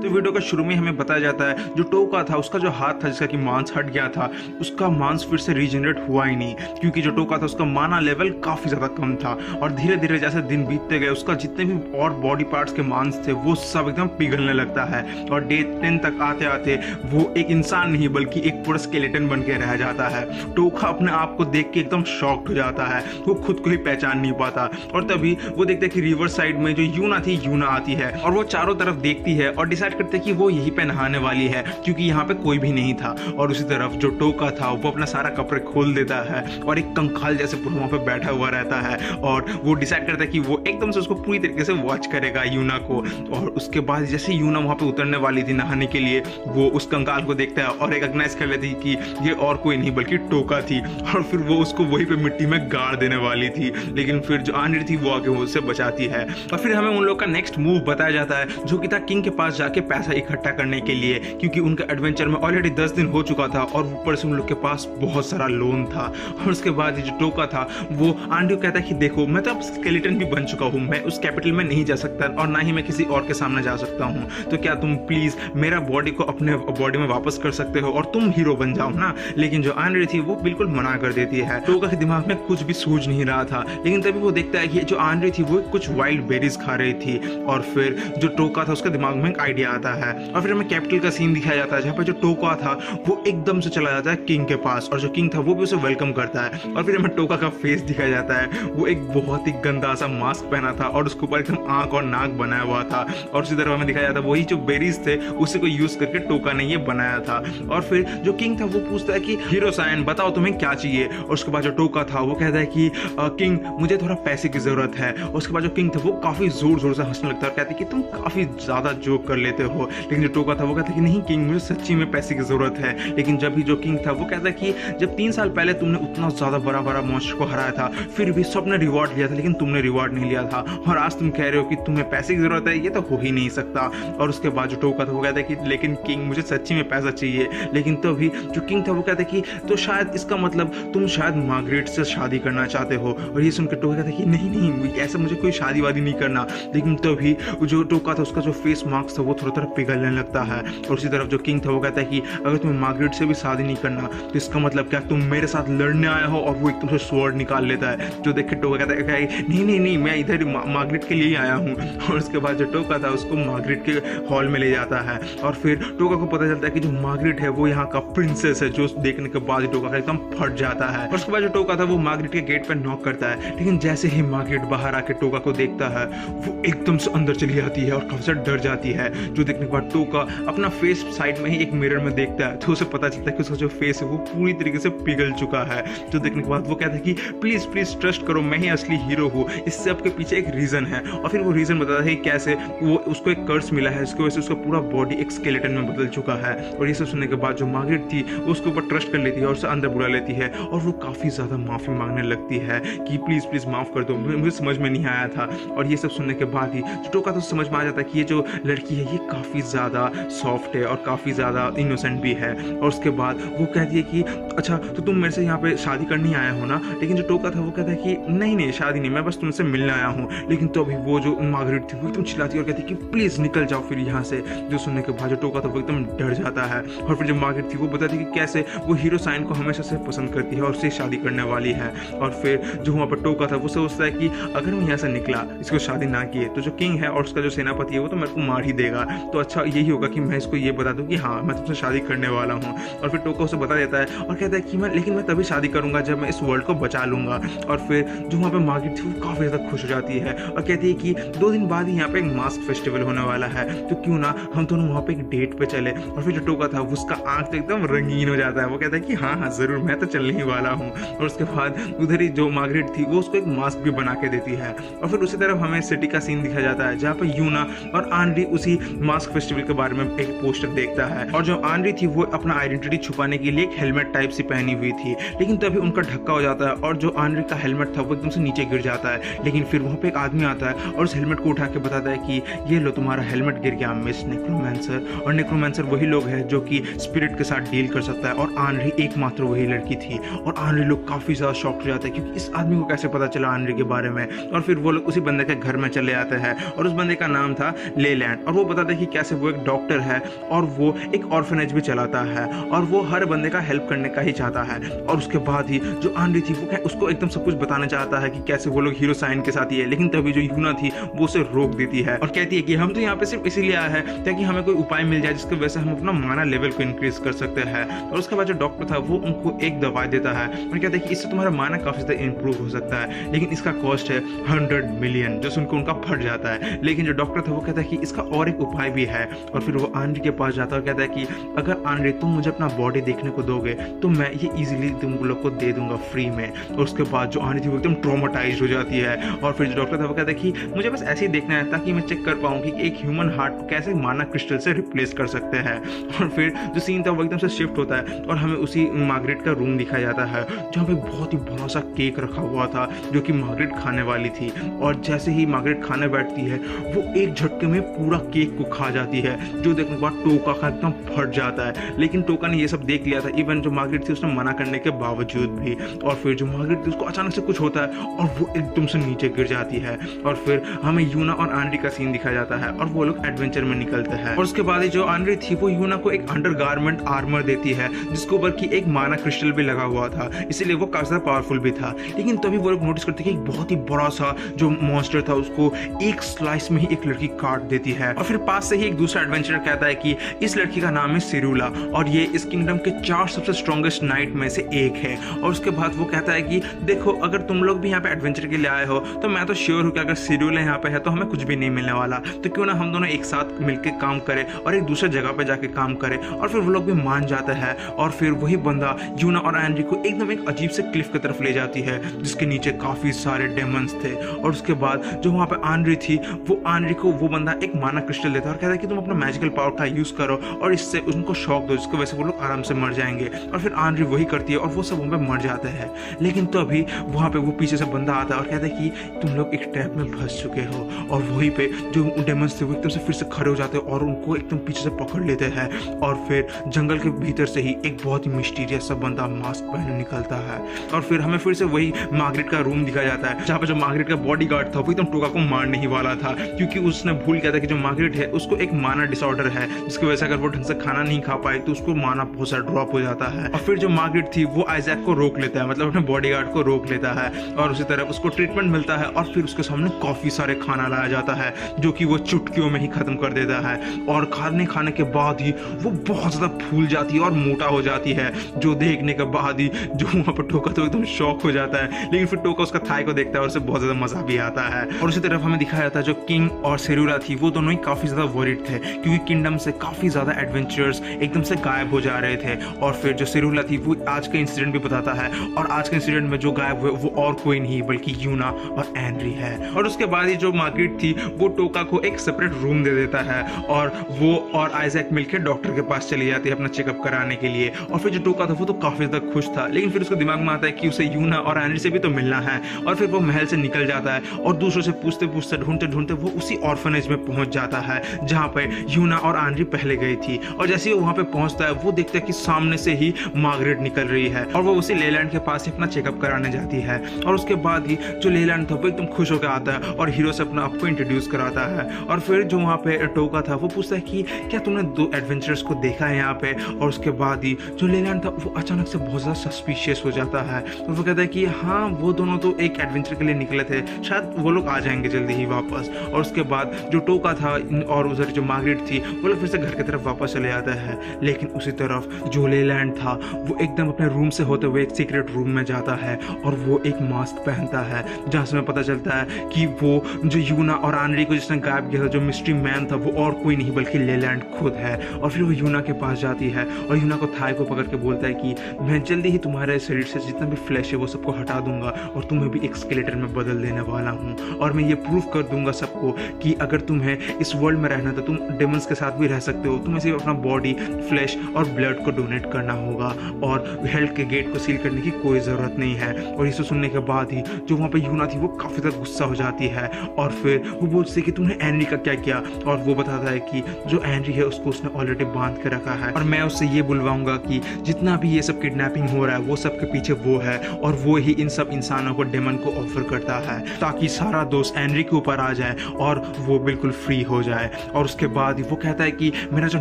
तो वीडियो के शुरू में हमें बताया जाता है जो टोका था उसका जो हाथ था जिसका कि मांस हट गया था, उसका मांस फिर से रीजनरेट हुआ ही नहीं, क्योंकि जो टोका था उसका माना लेवल काफी ज्यादा कम था। और धीरे धीरे जैसे दिन बीतते गए उसका जितने भी और बॉडी पार्ट्स के मांस थे वो सब एकदम पिघलने लगता है और डे 10 तक आते आते वो एक इंसान नहीं बल्कि एक पूरा स्केलेटन बन के रह जाता है। टोका अपने आप को देख के एकदम शॉक्ड हो जाता है, वो खुद को ही पहचान नहीं पाता। और तभी वो देखते हैं कि रिवर साइड में जो यूना थी, यूना आती है और वो चारों तरफ देखती है और डिसाइड करते हैं कि वो यहीं पे नहाने वाली है, क्योंकि यहाँ पे कोई भी नहीं था। और उसी तरफ जो टोका था वो अपना सारा कपड़े खोल देता है और एक कंकाल जैसे पूरा वहाँ पे बैठा हुआ रहता है और वो डिसाइड करता है कि वो एकदम से उसको पूरी तरीके से वॉच करेगा यूना को। और उसके बाद जैसे यूना वहाँ पे उतरने वाली थी नहाने के लिए, वो उस कंकाल को देखता है और रिकॉग्नाइज कर लेती कि ये और कोई नहीं बल्कि टोका थी। और फिर वो उसको वहीं पे मिट्टी में गाड़ देने वाली थी, लेकिन फिर जो आनरी थी वो आके उससे बचाती है। और फिर हमें उन लोग का नेक्स्ट मूव बताया जाता है जो कि था किंग के पास जाके पैसा इकट्ठा करने के लिए, क्योंकि उनका एडवेंचर में ऑलरेडी 10 दिन हो चुका था और ऊपर से उन लोग के पास बहुत सारा लोन था। और उसके बाद जो टोका था वो आंटी को कहता है कि देखो मैं तो अब स्केलेटन भी बन चुका हूँ, मैं उस कैपिटल में नहीं जा सकता और ना ही मैं किसी और के सामने जा सकता हूँ, तो क्या तुम प्लीज मेरा बॉडी को अपने बॉडी में वापस कर सकते हो और तुम हीरो बन जाओ ना। लेकिन जो आनरी थी वो बिल्कुल मना कर देती है। टोका के दिमाग में कुछ भी सूझ नहीं रहा था, लेकिन तभी वो देखता है कि जो आनरी थी वो कुछ वाइल्ड बेरीज खा रही थी और फिर जो टोका था उसके दिमाग में एक आइडिया आता है। और फिर हमें कैपिटल का सीन दिखाया जाता है जहाँ पर जो टोका था वो एकदम से चला जाता है किंग के पास और जो किंग था वो भी उसे वेलकम करता है। और फिर हमें टोका का फेस दिखाया जाता है, वो एक बहुत ही गंदा सा मास्क पहना था और उसके ऊपर एकदम आंख और नाक बनाया हुआ था। और उसी तरह हमें दिखाया जाता है वही जो बेरीज थे उसी को यूज करके टोका ने ये बनाया था। और फिर जो किंग था वो पूछता है कि हीरो साइन बताओ तुम्हें क्या चाहिए। और उसके बाद जो टोका था वो कहता है कि किंग मुझे थोड़ा पैसे की जरूरत है। और उसके बाद जो किंग था वो काफी जोर जोर से हंसने लगता है और कहते हैं कि तुम काफी ज्यादा जोक कर लेते हो। लेकिन जो टोका था वो कहता है कि नहीं किंग मुझे सच्ची में पैसे की जरूरत है। लेकिन जब भी जो किंग था वो कहता है कि जब 3 साल पहले तुमने उतना ज्यादा बड़ा बड़ा मॉन्स्टर को हराया था फिर भी सबने रिवॉर्ड लिया था लेकिन तुमने रिवॉर्ड नहीं लिया था, और आज तुम कह रहे हो कि तुम्हें पैसे की जरूरत है, ये तो हो ही नहीं सकता। और उसके बाद जो टोका था वो कहता है कि लेकिन किंग मुझे सच्ची में पैसा चाहिए। लेकिन तभी जो किंग था वो कहता है कि तो शायद इसका मतलब तुम शायद मार्गरेट से शादी करना चाहते हो। और ये सुनकर टोका कहता है कि नहीं नहीं ऐसा मुझे कोई शादी वादी नहीं करना। लेकिन तभी जो टोका था उसका जो फेस मार्क्स था वो थोड़ा थोड़ा पिघलने लगता है। और उसी तरफ जो किंग था वो कहता है कि अगर तुम्हें मार्गरेट से भी शादी नहीं करना तो इसका मतलब क्या तुम मेरे साथ लड़ने आए हो। और वो एकदम से स्वॉर्ड निकाल लेता है। जो देख के टोका कहता है नहीं नहीं नहीं मैं इधर मार्गरेट के लिए ही आया हूँ। और उसके बाद जो टोका था उसको मार्गरेट के हॉल में ले जाता है और फिर टोका को पता चलता है कि जो मार्गरेट है वो यहाँ का प्रिंसेस है, जो देखने के बाद टोका का एकदम फट जाता है। और उसके बाद जो टोका था वो मार्गरेट के गेट पर नॉक करता है, लेकिन जैसे ही मार्गरेट बाहर आके टोका को देखता है वो एकदम से अंदर चली जाती है और काफी डर जाती है। जो देखने के बाद टोका अपना फेस साइड में ही एक मिरर में देखता है तो उसे पता चलता है कि उसका जो फेस है वो पूरी तरीके से पिघल चुका है। जो देखने के बाद वो कहता है कि प्लीज प्लीज ट्रस्ट करो मैं ही असली हीरो हूँ, इससे आपके पीछे एक रीजन है। और फिर वो रीजन बताता है कैसे वो उसको एक कर्स मिला है जिसकी वजह से उसका पूरा बॉडी एक स्केलेटन में बदल चुका है। और ये सब सुनने के बाद जो मार्गरेट थी वो उसके ऊपर ट्रस्ट कर लेती है और उसे अंदर बुला लेती है और वो काफी ज्यादा माफी मांगने लगती है कि प्लीज प्लीज माफ कर दो, मुझे समझ में नहीं आया था। और ये सब सुनने के बाद ही जो टोका तो समझ में आ जाता है कि ये जो लड़की है ये काफी ज्यादा सॉफ्ट है और काफी ज्यादा इनोसेंट भी है। और उसके बाद वो कहती है कि अच्छा तो तुम मेरे से यहाँ पे शादी करने आया हो ना। लेकिन जो टोका था वो कहता है कि नहीं नहीं शादी नहीं, मैं बस तुमसे मिलने आया हूँ। लेकिन तो अभी वो जो मार्गरेट थी वो एकदम चिल्लाती है और कहती है कि प्लीज निकल जाओ फिर यहाँ से। जो सुनने के बाद जो टोका था वो एकदम डर जाता है। और फिर जो मार्गरेट थी वो बताती है कि कैसे वो हीरो साइन को हमेशा से पसंद करती है और उससे शादी करने वाली है। और फिर जो वहाँ पर टोका था वो सोचता है कि अगर मैं यहाँ से निकला इसको शादी ना किए तो जो किंग है और उसका जो सेनापति है वो तो मेरे को मार ही देगा, तो अच्छा यही होगा कि मैं इसको ये बता दूं कि हाँ मैं तुमसे शादी करने वाला हूँ। और फिर टोका उसे बता देता है और कहता है कि मैं तभी शादी करूंगा जब मैं इस वर्ल्ड को बचा लूंगा। और फिर जो वहाँ पे मार्गरेट थी वो काफी ज्यादा खुश हो जाती है और कहती है कि 2 दिन बाद ही यहाँ पे एक मास्क फेस्टिवल होने वाला है, तो क्यों ना हम दोनों वहाँ पे एक डेट पे चले। और फिर जो टोका था उसका आंख तो एकदम रंगीन हो जाता है, वो कहता है कि हाँ हाँ जरूर मैं तो चलने ही वाला हूँ। और उसके बाद उधर ही जो मार्गरेट थी वो उसको एक मास्क भी बना के देती है। और फिर उसी तरफ हमें सिटी का सीन दिखाया जाता है जहाँ पे यूना और आनरी उसी मास्क फेस्टिवल के बारे में एक पोस्टर देखता है। और जो आनरी थी वो अपना आइडेंटिटी छुपाने के लिए एक हेलमेट टाइप सी पहनी हुई थी, लेकिन तभी उनका ढक्का हो जाता है और जो आनरी का हेलमेट था वो एकदम से नीचे गिर जाता है। लेकिन फिर वहाँ पे एक आदमी आता है और उस हेलमेट को उठा के बताता है कि ये लो तुम्हारा हेलमेट गिर गया मिस नेक्रोमैंसर। और नेक्रोमैंसर वही लोग हैं जो कि स्पिरिट के साथ डील कर सकता है और आनरी एकमात्र वही लड़की थी। और आनरी लोग काफी ज्यादा शॉक हो जाते हैं क्योंकि इस आदमी को कैसे पता चला आनरी के बारे में। और फिर वो लोग उसी बंदे के घर में चले आते हैं और उस बंदे का नाम था लेलैंड। और वो बताते दिखाता है कि कैसे वो एक डॉक्टर है और वो एक ऑर्फनेज भी चलाता है और वो हर बंदे का हेल्प करने का ही चाहता है। और उसके बाद ही जो आनरी थी वो उसको एकदम सब कुछ बताना चाहता है कि कैसे वो लोग हीरो साइन के साथ ही है, लेकिन तभी जो यूना थी वो उसे रोक देती है और कहती है कि हम तो यहाँ पे सिर्फ इसीलिए आए हैं ताकि हमें कोई उपाय मिल जाए जिसकी वजह से हम अपना माना लेवल को इंक्रीज कर सकते हैं। और उसके बाद जो डॉक्टर था वो उनको एक दवाई देता है और कहता है कि इससे तुम्हारा माना काफी ज्यादा इंप्रूव हो सकता है, लेकिन इसका कॉस्ट है 100 मिलियन, जो सुनकर उनका फट जाता है। लेकिन जो डॉक्टर था वो कहता है कि इसका और एक उपाय भी है। और फिर वो आनरी के पास जाता है और कहता है कि अगर आनरी तुम मुझे अपना बॉडी देखने को दोगे तो मैं ये इजीली तुम लोग को दे दूंगा फ्री में। और उसके बाद जो आनरी थी वो एकदम ट्रॉमेटाइज हो जाती है और फिर जो डॉक्टर था वो कहता है कि मुझे बस ऐसे ही देखना है ताकि मैं चेक कर पाऊँ कि एक ह्यूमन हार्ट को कैसे माना क्रिस्टल से रिप्लेस कर सकते हैं। और फिर जो सीन था वो एकदम से शिफ्ट होता है और हमें उसी मार्गरेट का रूम दिखाया जाता है जहाँ पे बहुत ही बड़ा सा केक रखा हुआ था जो कि मार्गरेट खाने वाली थी। और जैसे ही मार्गरेट खाने बैठती है वो एक झटके में पूरा केक को खा जाती है, जो देखने के बाद टोका का एकदम फट जाता है। लेकिन टोका ने ये सब देख लिया था, इवन जो मार्गरेट थी उसने मना करने के बावजूद भी। और फिर जो मार्गरेट थी उसको अचानक से कुछ होता है और वो एकदम से नीचे गिर जाती है। और फिर हमें यूना और आनरी का सीन दिखाया जाता है और वो लोग एडवेंचर में निकलते हैं। और उसके बाद जो आनरी थी वो यूना को एक अंडरगारमेंट आर्मर देती है जिसके ऊपर की एक माना क्रिस्टल भी लगा हुआ था, इसीलिए वो काफी ज्यादा पावरफुल भी था। लेकिन तभी वो लोग नोटिस करते हैं कि एक बहुत ही बड़ा सा जो मॉन्स्टर था उसको एक स्लाइस में ही एक लड़की काट देती है। और फिर पास से ही एक दूसरा एडवेंचरर कहता है कि इस लड़की का नाम है सिरुला और ये इस किंगडम के 4 सबसे स्ट्रॉन्गेस्ट नाइट में से एक है। और उसके बाद वो कहता है कि देखो अगर तुम लोग भी यहाँ पे एडवेंचर के लिए आए हो तो मैं तो श्योर हूँ कि अगर सिरुला यहाँ पे है तो हमें कुछ भी नहीं मिलने वाला, तो क्यों ना हम दोनों एक साथ मिलकर काम करें और एक दूसरे जगह पे जाके काम करें। और फिर वो लोग भी मान जाते हैं और फिर वही बंदा यूना और एनरी को एकदम एक अजीब से क्लिफ की तरफ ले जाती है जिसके नीचे काफी सारे डेमंस थे। और उसके बाद जो वहाँ पे आनरी थी वो आनरी को वो बंदा एक माना क्रिस्टल देता है और कहता है कि तुम अपना मैजिकल पावर का यूज करो और इससे उनको शॉक दो जिसकी वजह से वो लोग आराम से मर जाएंगे। और फिर आनरी वही करती है और वो सब वहाँ पे मर जाते हैं। लेकिन तो अभी वहाँ पे वो पीछे से बंदा आता है और कहता है कि तुम लोग एक ट्रैप में फंस चुके हो। और वहीं पे जो डेमंस थे वो एकदम से फिर से खड़े हो जाते हैं और उनको एकदम पीछे से पकड़ लेते हैं। और फिर जंगल के भीतर से ही एक बहुत ही मिस्टीरियस सा बंदा मास्क पहने निकलता है। और फिर हमें फिर से वही मार्गरेट का रूम दिखाया जाता है जहाँ पे जो मार्गरेट का बॉडीगार्ड था वो एकदम टोका को मारने ही वाला था, क्योंकि उसने भूल गया था कि जो मार्गरेट है उसको एक माना डिसऑर्डर है जिसकी वजह से अगर वो ढंग से खाना नहीं खा पाए तो उसको माना बहुत सारा ड्रॉप हो जाता है। और फिर जो मार्गरेट थी वो आइजैक को रोक लेता है, मतलब अपने बॉडीगार्ड को रोक लेता है और उसी तरह उसको ट्रीटमेंट मिलता है। और फिर उसके सामने काफी सारे खाना लाया जाता है जो कि वो चुटकियों में ही खत्म कर देता है। और खाने के बाद ही वो बहुत ज्यादा फूल जाती है और मोटा हो जाती है, जो देखने के बाद ही जो वहाँ पर टोका तो एकदम शॉक हो जाता है। लेकिन फिर टोका उसका थाई को देखता है और उसे बहुत ज्यादा मजा भी आता है। और उसी तरफ हमें दिखाया जाता है जो किंग और सिरुला थी वो दोनों ही काफी ज्यादा वरीड थे क्योंकि किंगडम से काफी ज्यादा एडवेंचरर्स एकदम से गायब हो जा रहे थे। और फिर जो सिरुला थी वो आज का इंसिडेंट भी बताता है और आज के इंसिडेंट में जो गायब हुए वो और कोई नहीं बल्कि यूना और एनरी है। और उसके बाद ही जो मार्गरेट थी वो टोका को एक सेपरेट रूम दे देता है और वो और आइजैक मिलकर डॉक्टर के पास चली जाती है अपना चेकअप कराने के लिए। और फिर जो टोका था वो तो काफी ज्यादा खुश था, लेकिन फिर उसके दिमाग में आता है कि उसे यूना और एनरी से भी तो मिलना है। और फिर वो महल से निकल जाता है और दूसरों से पूछते पूछते ढूंढते ढूंढते वो उसी ऑर्फनेज में पहुंच जाता है जहाँ पे यूना और एनरी पहले गई थी। और जैसे ही वो वहाँ पे पहुंचता है वो देखता है कि सामने से ही मार्गरेट निकल रही है और वो उसी लेलैंड के पास अपना चेकअप कराने जाती है। और उसके बाद ही जो लेलैंड था वो एकदम खुश होकर आता है और हीरो से अपना आपको इंट्रोड्यूस कराता है। और फिर जो वहाँ पे टोका था वो पूछता है कि क्या तुमने 2 एडवेंचरर्स को देखा है यहाँ पे। और उसके बाद ही जो लेलैंड था वो अचानक से बहुत ज़्यादा सस्पिशियस हो जाता है। तो वो कहता है कि हाँ वो दोनों तो एक एडवेंचर के लिए निकले थे, शायद वो लोग आ जाएंगे जल्दी ही वापस। और उसके बाद जो टोका था और उधर जो मार्गरेट थी वो लोग फिर से घर की तरफ वापस चले जाता है। लेकिन उसी तरफ जो लेलैंड था वो एकदम अपने रूम से होते हुए एक सीक्रेट रूम में जाता है और वो एक मास्क पहनता है जहाँ से हमें पता चलता है कि वो जो यूना और एनरी को जिसने गायब किया था जो मिस्ट्री मैन था वो और कोई नहीं बल्कि लेलैंड खुद है। और फिर वो यूना के पास जाती है और यूना को थाई को पकड़ के बोलता है कि मैं जल्दी ही तुम्हारे शरीर से जितना भी फ्लैश है वो सबको हटा दूंगा और तुम्हें भी एक स्केलेटन में बदल देने वाला हूँ। और मैं ये प्रूव कर दूंगा सबको कि अगर तुम्हें इस वर्ल्ड में रहना तो तुम डेमंस के साथ भी रह सकते हो, तुम्हें सिर्फ अपना बॉडी, फ्लैश और ब्लड को डोनेट करना होगा और हेल्थ के गेट को सील करने की कोई ज़रूरत नहीं है। और इसे सुनने के बाद ही जो वहाँ पे यूना थी वो काफ़ी ज़्यादा गुस्सा हो जाती है और फिर वो बोलती है कि तुमने एनरी का क्या किया। और वो बताता है कि जो एनरी है उसको उसने ऑलरेडी बांध के रखा है और मैं उससे ये बुलवाऊंगा कि जितना भी ये सब किडनैपिंग हो रहा है वो सब के पीछे वो है और वो ही इन सब इंसानों को डेमन को ऑफर करता है ताकि सारा दोष एनरी के ऊपर आ जाए और वो बिल्कुल फ्री हो जाए। और उसके बाद वो कहता है कि मेरा जो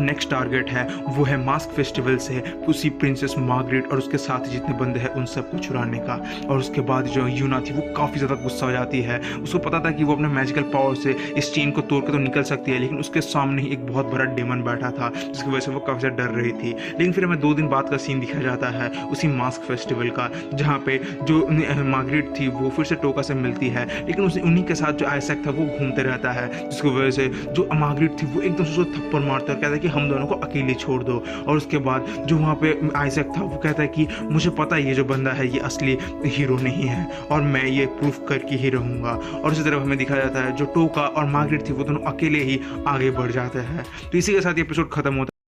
नेक्स्ट टारगेट है वो है मास्क फेस्टिवल से उसी प्रिंसेस मार्गरेट और उसके साथ जितने बंदे हैं उन सबको छुड़ाने का। और उसके बाद जो यूना थी वो काफ़ी ज़्यादा गुस्सा हो जाती है। उसको पता था कि वो अपने मैजिकल पावर से इस चेन को तोड़ के तो निकल सकती है, लेकिन उसके सामने ही एक बहुत बड़ा डेमन बैठा था जिसकी वजह से वो काफ़ी ज़्यादा डर रही थी। लेकिन फिर हमें 2 दिन बाद का सीन दिखाया जाता है उसी मास्क फेस्टिवल का, जहाँ पे जो मार्गरेट थी वो फिर से टोका से मिलती है, लेकिन उन्हीं के साथ जो आइजैक था वो घूमते रहता है, जिसकी वजह से जो मार्गरेट थी वो एकदम से उसको थप्पड़ मारता है, कहता है कि हम दोनों को अकेले छोड़ दो। और उसके बाद जो वहाँ पे आइजैक था वो कहता है कि मुझे पता है ये जो बंदा है ये असली हीरो नहीं है और मैं ये प्रूफ करके ही रहूँगा। और उसी तरफ हमें दिखाया जाता है जो टोका और मार्गरेट थी वो दोनों अकेले ही आगे बढ़ जाते हैं। तो इसी के साथ ये एपिसोड खत्म होता है।